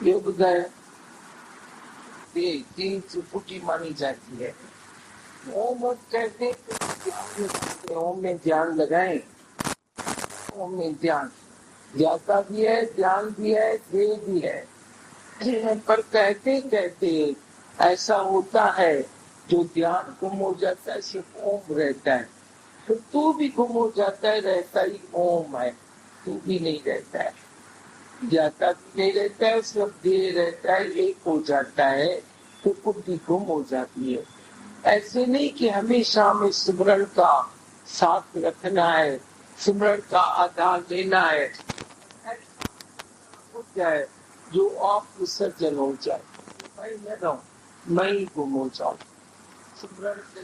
ये बुधाय 3 फुटी मानी जाती है। ओम कहते ओम में ध्यान लगाएं। ओम में ध्यान ज्ञाता भी है, ध्यान भी है, देह भी है। पर कहते कहते ऐसा होता है जो ध्यान गुम हो जाता है, सिर्फ ओम रहता है। तो तू भी गुम हो जाता है, रहता ही ओम है, तू भी नहीं रहता है, जाता भी नहीं रहता है, सिर्फ देह रहता है, एक हो जाता है, तो बुद्धि गुम हो जाती है। ऐसे नहीं कि हमेशा हमें सिमरण का साथ रखना है, सिमरण का आधार लेना है, हो जाए जो आप विसर्जन हो जाए, मैं न रहूं, मैं ही गुम हो जाऊं, सिमरण से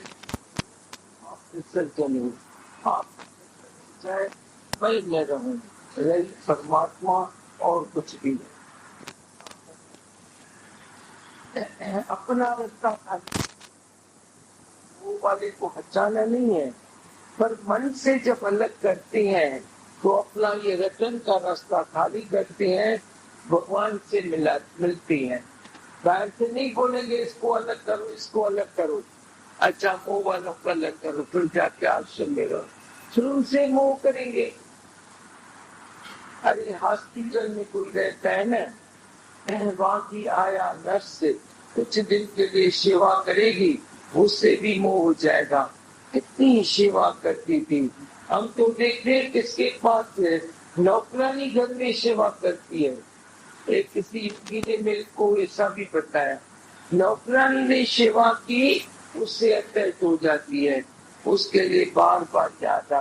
आप विसर्जन हो, आप चाहे मैं न रहूं, रही परमात्मा और कुछ भी नहीं। अपना रास्ता वो वाले को बचाना नहीं है, पर मन से जब अलग करते हैं तो अपना ये रटन का रास्ता खाली करते हैं, भगवान से मिलते हैं। बाहर से नहीं बोलेंगे इसको अलग करो, इसको अलग करो, अच्छा मोह वालों को अलग करो, फिर जाके आपसे मिलो, शुरू से मोह करेंगे। अरे हॉस्पिटल में कोई रहता है ना, वहां की आया नर्स से कुछ दिन के लिए सेवा करेगी, उससे भी मोह हो जाएगा। कितनी सेवा करती थी, हम तो देखते किसके पास नौकरानी घर में सेवा करती है। एक किसी युवती ने मेरे को ऐसा भी बताया, नौकरानी ने सेवा की, उससे अटैच हो जाती है, उसके लिए बार बार जाता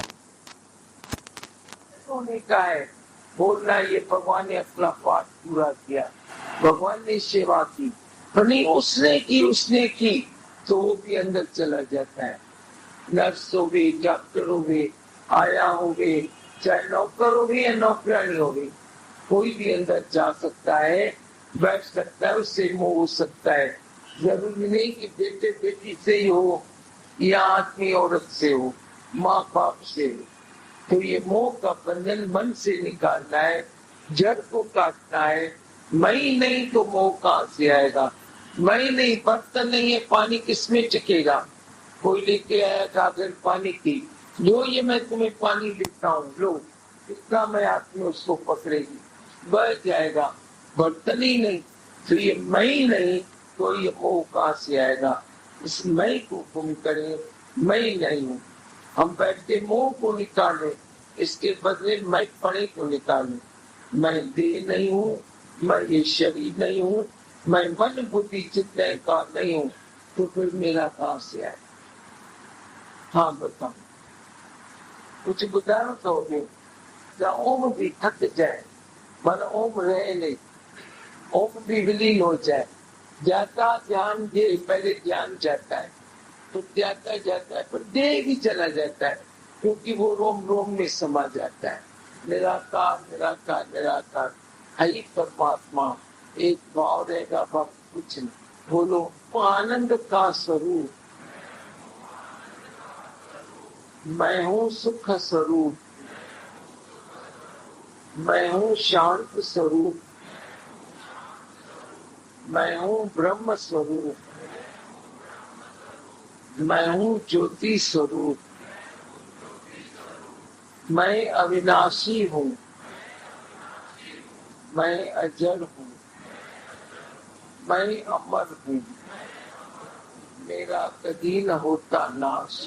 होने का है। बोलना ये भगवान ने अपना पाठ पूरा किया, भगवान ने सेवा की, पर नहीं उसने की तो वो भी अंदर चला जाता है। नर्स हो गई, डॉक्टर हो गए, आया हो गए, चाहे नौकर हो गई या नौकरानी हो गई, कोई भी अंदर जा सकता है, बैठ सकता है, उससे मोह हो सकता है। जरूरी नहीं कि बेटे बेटी से ही हो या आदमी औरत से हो, माँ बाप से हो। तो ये मोह का बंधन मन से निकालना है, जड़ को काटना है। मैं नहीं तो मोह कहां से आएगा, मैं नहीं, बर्तन नहीं है, पानी किसमें चखेगा। कोई लेके आया गागर पानी की, जो ये मैं तुम्हें पानी देता हूँ, लो, इतना मैं हाथ में उसको पकड़ेगी, बह जाएगा, बर्तन ही नहीं। तो ये मैं ही नहीं तो ये मोह कहां से आएगा। इस मैं को गुम करें, मैं नहीं हूँ। हम बैठ के मोह को निकाले, इसके बदले मैं पड़े को निकाले। मैं देह नहीं हूँ, मैं ये शरीर नहीं हूँ, मैं मन बुद्धि चित्त का नहीं हूँ, तो फिर मेरा कहां से आए। हाँ बताओ, कुछ बुझाना चाहोगे? ओम भी थक जाए, मन ओम रहे नहीं, ओम भी विलीन हो जाए, जाता ध्यान ये पहले ध्यान जाता है, तो जाता जाता है, पर देह भी चला जाता है, क्योंकि वो रोम रोम में समा जाता है। निराकार निराकार निराकार है परमात्मा, एक भाव रहेगा, बाकी कुछ नहीं। बोलो, वो आनंद का स्वरूप, मैं हूँ सुख स्वरूप, मैं हूँ शांत स्वरूप, मैं हूँ ब्रह्म स्वरूप, मैं हूँ ज्योति स्वरूप, मैं अविनाशी हूँ, मैं अजर हूँ, मैं अमर हूँ, मेरा कभी न होता नाश।